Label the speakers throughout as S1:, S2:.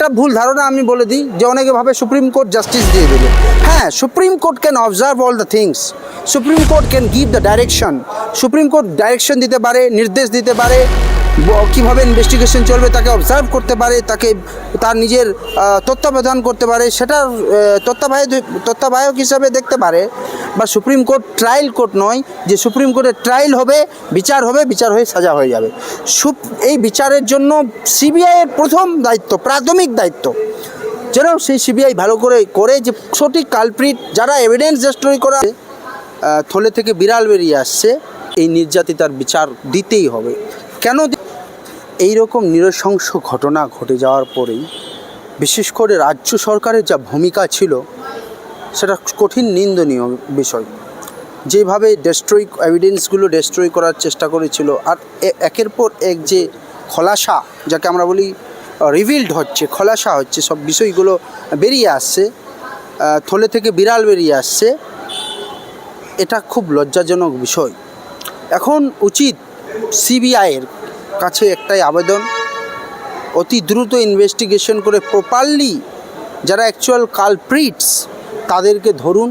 S1: একটা ভুল ধারণা আমি বলে দিই যে অনেকে ভাবে সুপ্রিম কোর্ট জাস্টিস দিয়ে দেবে। হ্যাঁ, supreme court can observe all the things, supreme court can give the direction, supreme court direction দিতে পারে, নির্দেশ দিতে পারে, কীভাবে ইনভেস্টিগেশন চলবে তাকে অবজার্ভ করতে পারে, তাকে তার নিজের তত্ত্বাবধান করতে পারে, সেটার তত্ত্বাবধায়ক হিসাবে দেখতে পারে। বা সুপ্রিম কোর্ট ট্রায়াল কোর্ট নয় যে সুপ্রিম কোর্টের ট্রায়াল হবে, বিচার হবে, বিচার হয়ে সাজা হয়ে যাবে। এই বিচারের জন্য সিবিআইয়ের প্রথম দায়িত্ব, প্রাথমিক দায়িত্ব যেন সেই সিবিআই ভালো করে যে সঠিক কালপ্রিট যারা এভিডেন্স ডিস্ট্রয় করা থলে থেকে বিড়াল বেরিয়ে আসছে, এই নির্যাতিতার বিচার দিতেই হবে। কেন এই রকম নৃশংস ঘটনা ঘটে যাওয়ার পরেই বিশেষ করে রাজ্য সরকারের যা ভূমিকা ছিল সেটা কঠিন নিন্দনীয় বিষয়। যেভাবে এভিডেন্সগুলো ডিস্ট্রয় করার চেষ্টা করেছিল, আর একের পর এক যে খোলাসা, যাকে আমরা বলি রিভিলড হচ্ছে, খোলাসা হচ্ছে, সব বিষয়গুলো বেরিয়ে আসছে, থলে থেকে বিড়াল বেরিয়ে আসছে, এটা খুব লজ্জাজনক বিষয়। এখন উচিত সিবিআইয়ের কাছে একটাই আবেদন, অতি দ্রুত ইনভেস্টিগেশন করে প্রপারলি যারা অ্যাকচুয়াল কালপ্রিটস তাদেরকে ধরুন,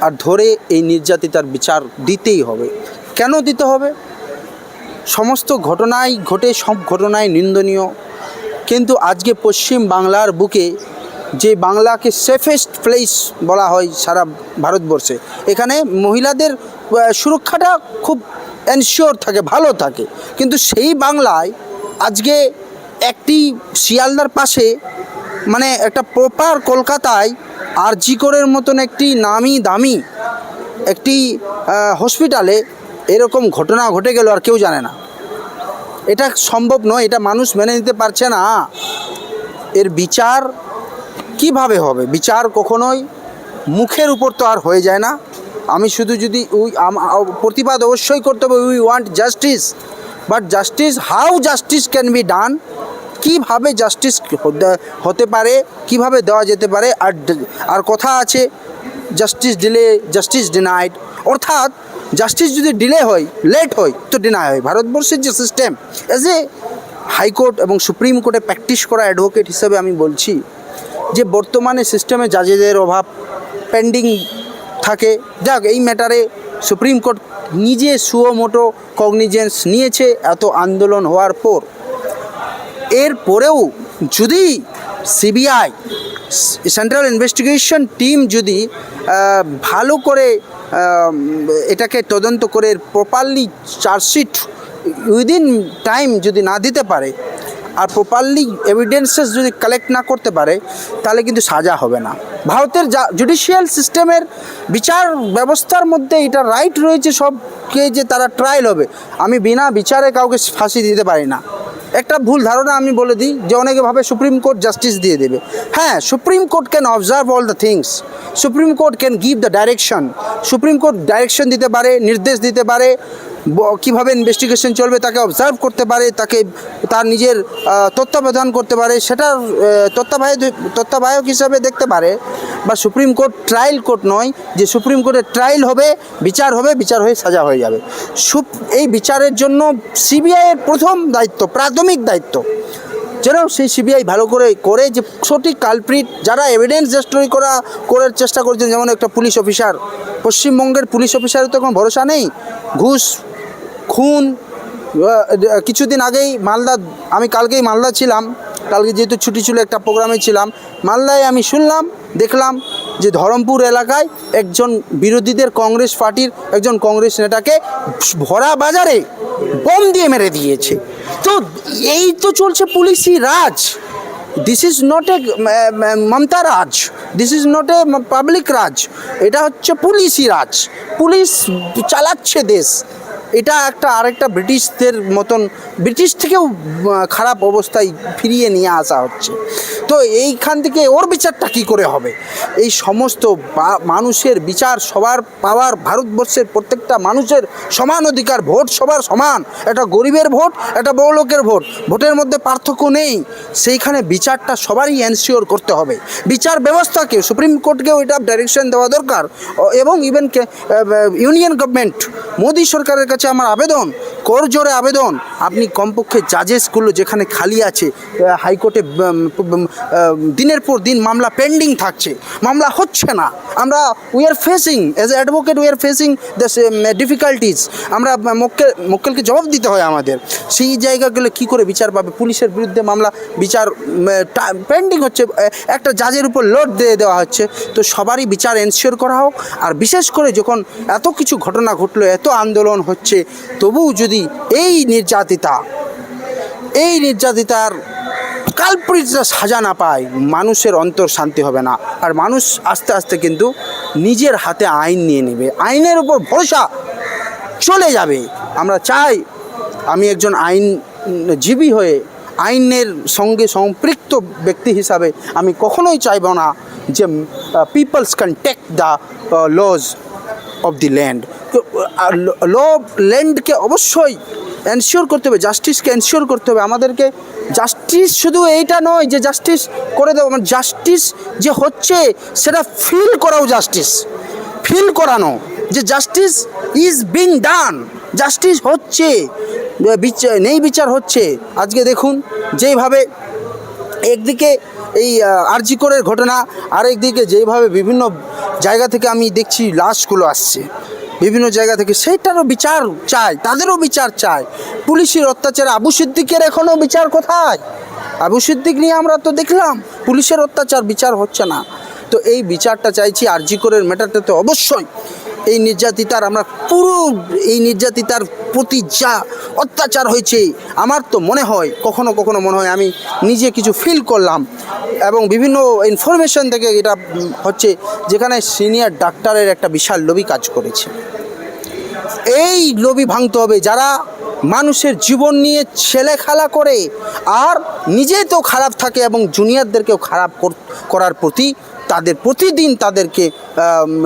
S1: আর ধরে এই নির্যাতিতার বিচার দিতেই হবে। কেন দিতে হবে? সমস্ত ঘটনাই ঘটে, সব ঘটনাই নিন্দনীয়, কিন্তু আজকে পশ্চিম বাংলার বুকে যে বাংলাকে সেফেস্ট প্লেস বলা হয় সারা ভারতবর্ষে, এখানে মহিলাদের সুরক্ষাটা খুব এনশিওর থাকে, ভালো থাকে, কিন্তু সেই বাংলায় আজকে একটি শিয়ালদার পাশে, মানে একটা প্রপার কলকাতায় আরজি করের মতন একটি নামি দামি একটি হসপিটালে এরকম ঘটনা ঘটে গেল আর কেউ জানে না। এটা সম্ভব নয়, এটা মানুষ মেনে নিতে পারছে না। এর বিচার কিভাবে হবে? বিচার কখনোই মুখের উপর তো আর হয়ে যায় না। আমি শুধু যদি প্রতিবাদ অবশ্যই করতে হবে, we want justice, but justice, how justice can be done, কীভাবে জাস্টিস হতে পারে, কিভাবে দেওয়া যেতে পারে। আর কথা আছে, জাস্টিস ডিলে জাস্টিস ডিনাইড, অর্থাৎ জাস্টিস যদি ডিলে হয়, লেট হয়, তো ডিনাই হয়। ভারতবর্ষের যে সিস্টেম, এজ এ হাইকোর্ট এবং সুপ্রিম কোর্টে প্র্যাকটিস করা অ্যাডভোকেট হিসেবে আমি বলছি যে বর্তমানে সিস্টেমে জাজেদের অভাব, পেন্ডিং থাকে। যাক, এই ম্যাটারে সুপ্রিম কোর্ট নিজে সুমোটো কগনিজেন্স নিয়েছে এত আন্দোলন হওয়ার পর। এরপরেও যদি সিবিআই, সেন্ট্রাল ইনভেস্টিগেশন টিম যদি ভালো করে এটাকে তদন্ত করে প্রপারলি চার্জশিট উইদিন টাইম যদি না দিতে পারে, আর প্রপারলি এভিডেন্সেস যদি কালেক্ট না করতে পারে, তাহলে কিন্তু সাজা হবে না। ভারতের জুডিশিয়াল সিস্টেমের বিচার ব্যবস্থার মধ্যে এটা রাইট রয়েছে সবকে যে তারা ট্রায়াল হবে। আমি বিনা বিচারে কাউকে ফাঁসি দিতে পারি না। একটা ভুল ধারণা আমি বলে দিই যে অনেকে ভাবে সুপ্রিম কোর্ট জাস্টিস দিয়ে দেবে। হ্যাঁ, supreme court can observe all the things, supreme court can give the direction, supreme court direction দিতে পারে, নির্দেশ দিতে পারে, কীভাবে ইনভেস্টিগেশন চলবে তাকে অবজার্ভ করতে পারে, তাকে তার নিজের তত্ত্বাবধান করতে পারে, সেটার তত্ত্বাবধায়ক হিসাবে দেখতে পারে। বা সুপ্রিম কোর্ট ট্রায়াল কোর্ট নয় যে সুপ্রিম কোর্টের ট্রায়াল হবে, বিচার হবে, বিচার হয়ে সাজা হয়ে যাবে। এই বিচারের জন্য সিবিআইয়ের প্রথম দায়িত্ব, প্রাথমিক দায়িত্ব যেন সেই সিবিআই ভালো করে যে সঠিক কালপ্রিট যারা এভিডেন্স ডিস্ট্রয় করার চেষ্টা করছেন, যেমন একটা পুলিশ অফিসার, পশ্চিমবঙ্গের পুলিশ অফিসারের তো কোনো ভরসা নেই। ঘুষ, খুন, কিছুদিন আগেই আমি কালকেই মালদা ছিলাম, কালকে যেহেতু ছুটি ছিল একটা প্রোগ্রামে ছিলাম, মালদায় আমি দেখলাম যে ধরমপুর এলাকায় একজন বিরোধীদের কংগ্রেস পার্টির একজন কংগ্রেস নেতাকে ভরা বাজারে বোম দিয়ে মেরে দিয়েছে। তো এই তো চলছে পুলিশি রাজ। This is not a Mamata raj, this is not a public raj, এটা হচ্ছে পুলিশি রাজ। পুলিশ চালাচ্ছে দেশ। এটা আরেকটা ব্রিটিশদের মতন, ব্রিটিশ থেকেও খারাপ অবস্থায় ফিরিয়ে নিয়ে আসা হচ্ছে। তো এইখান থেকে ওর বিচারটা কী করে হবে? এই সমস্ত মানুষের বিচার সবার পাওয়ার, ভারতবর্ষের প্রত্যেকটা মানুষের সমান অধিকার, ভোট সবার সমান, একটা গরিবের ভোট, একটা বড়লোকের ভোট, ভোটের মধ্যে পার্থক্য নেই। সেইখানে বিচারটা সবারই এনশিওর করতে হবে। বিচার ব্যবস্থাকে, সুপ্রিম কোর্টকেও এটা ডাইরেকশন দেওয়া দরকার, এবং ইভেন ইউনিয়ন গভর্নমেন্ট, মোদী সরকারের কাছে আমার আবেদন করজোড়ে আবেদন, আপনি কমপক্ষে জাজেসগুলো যেখানে খালি আছে, হাইকোর্টে দিনের পর দিন মামলা পেন্ডিং থাকছে, মামলা হচ্ছে না। আমরা we are facing as a advocate, we are facing the difficulties. আমরা মক্কেলকে জবাব দিতে হয় আমাদের। সেই জায়গাগুলো কী করে বিচার পাবে? পুলিশের বিরুদ্ধে মামলা, বিচার পেন্ডিং হচ্ছে, একটা জাজের উপর লোড দিয়ে দেওয়া হচ্ছে। তো সবারই বিচার এনশিওর করা হোক। আর বিশেষ করে যখন এত কিছু ঘটনা ঘটলো, এত আন্দোলন হচ্ছে, তবুও যদি এই নির্যাতিতার কালপ্রিটরা সাজা না পায়, মানুষের অন্তর শান্তি হবে না। আর মানুষ আস্তে আস্তে কিন্তু নিজের হাতে আইন নিয়ে নেবে, আইনের উপর ভরসা চলে যাবে। আমরা চাই, আমি একজন আইনজীবী হয়ে, আইনের সঙ্গে সম্পৃক্ত ব্যক্তি হিসাবে আমি কখনোই চাইব না যে peoples can take the laws of the land. Law ল্যান্ডকে অবশ্যই এনশিওর করতে হবে, জাস্টিসকে এনশিওর করতে হবে আমাদেরকে। জাস্টিস শুধু এইটা নয় যে জাস্টিস করে দেবো, মানে জাস্টিস যে হচ্ছে সেটা ফিল করাও, জাস্টিস ফিল করানো যে justice is being done, justice হচ্ছে, বিচার হচ্ছে। আজকে দেখুন যেইভাবে একদিকে এই আরজি করের ঘটনা, আর একদিকে যেইভাবে বিভিন্ন জায়গা থেকে আমি দেখছি লাশগুলো আসছে বিভিন্ন জায়গা থেকে, সেইটারও বিচার চাই, তাদেরও বিচার চাই। পুলিশের অত্যাচারে আবু সিদ্দিকের এখনও বিচার কোথায়? আবু সিদ্দিক নিয়ে আমরা তো দেখলাম পুলিশের অত্যাচার, বিচার হচ্ছে না। তো এই বিচারটা চাইছি আরজি করের ম্যাটারটাতে অবশ্যই। এই নির্যাতিতার, আমরা পুরো এই নির্যাতিতার প্রতি যা অত্যাচার হয়েছে, আমার তো মনে হয়, কখনো কখনো মনে হয়, আমি নিজে কিছু ফিল করলাম এবং বিভিন্ন ইনফরমেশন থেকে এটা হচ্ছে, যেখানে সিনিয়র ডাক্তারের একটা বিশাল লবি কাজ করেছে। এই লবি ভাঙতে হবে, যারা মানুষের জীবন নিয়ে ছেলেখেলা করে আর নিজে তো খারাপ থাকে এবং জুনিয়রদেরকেও খারাপ করার প্রতি তাদের প্রতিদিন তাদেরকে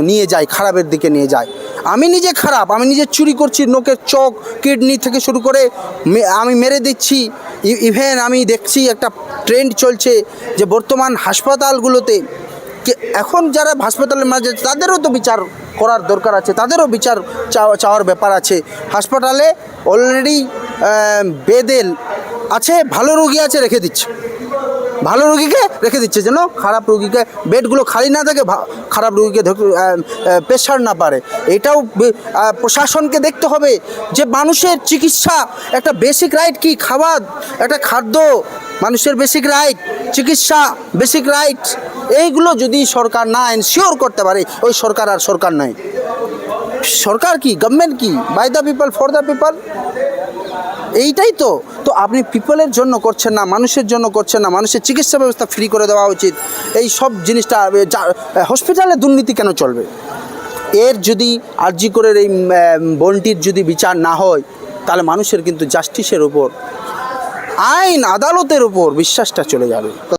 S1: নিয়ে যায়, খারাপের দিকে নিয়ে যায়। আমি নিজে খারাপ, আমি নিজে চুরি করছি, নোকের চোখ, কিডনি থেকে শুরু করে আমি মেরে দিচ্ছি। ইভেন আমি দেখছি একটা ট্রেন্ড চলছে যে বর্তমান হাসপাতালগুলোতে এখন যারা হাসপাতালের মাঝে, তাদেরও তো বিচার করার দরকার আছে, তাদেরও বিচার চাওয়ার ব্যাপার আছে। হাসপাতালে অলরেডি বেদেল আছে, ভালো রোগী আছে, রেখে দিচ্ছে, ভালো রোগীকে রেখে দিচ্ছে যেন খারাপ রোগীকে, বেডগুলো খালি না থাকে, খারাপ রোগীকে প্রেশার না পারে। এটাও প্রশাসনকে দেখতে হবে যে মানুষের চিকিৎসা একটা বেসিক রাইট, কি খাবার, একটা খাদ্য, মানুষের বেসিক রাইট, চিকিৎসা বেসিক রাইট, এইগুলো যদি সরকার না এনশিওর করতে পারে, ওই সরকার আর সরকার নয়। সরকার কি, গভর্নমেন্ট কি, by the people for the people, এইটাই তো। তো আপনি পিপলের জন্য করছেন না, মানুষের জন্য করছেন না। মানুষের চিকিৎসা ব্যবস্থা ফ্রি করে দেওয়া উচিত। এই সব জিনিসটা, হসপিটালে দুর্নীতি কেন চলবে? এর যদি আরজি করের এই বোনটির যদি বিচার না হয়, তাহলে মানুষের কিন্তু জাস্টিসের উপর, আইন আদালতের উপর বিশ্বাসটা চলে যাবে।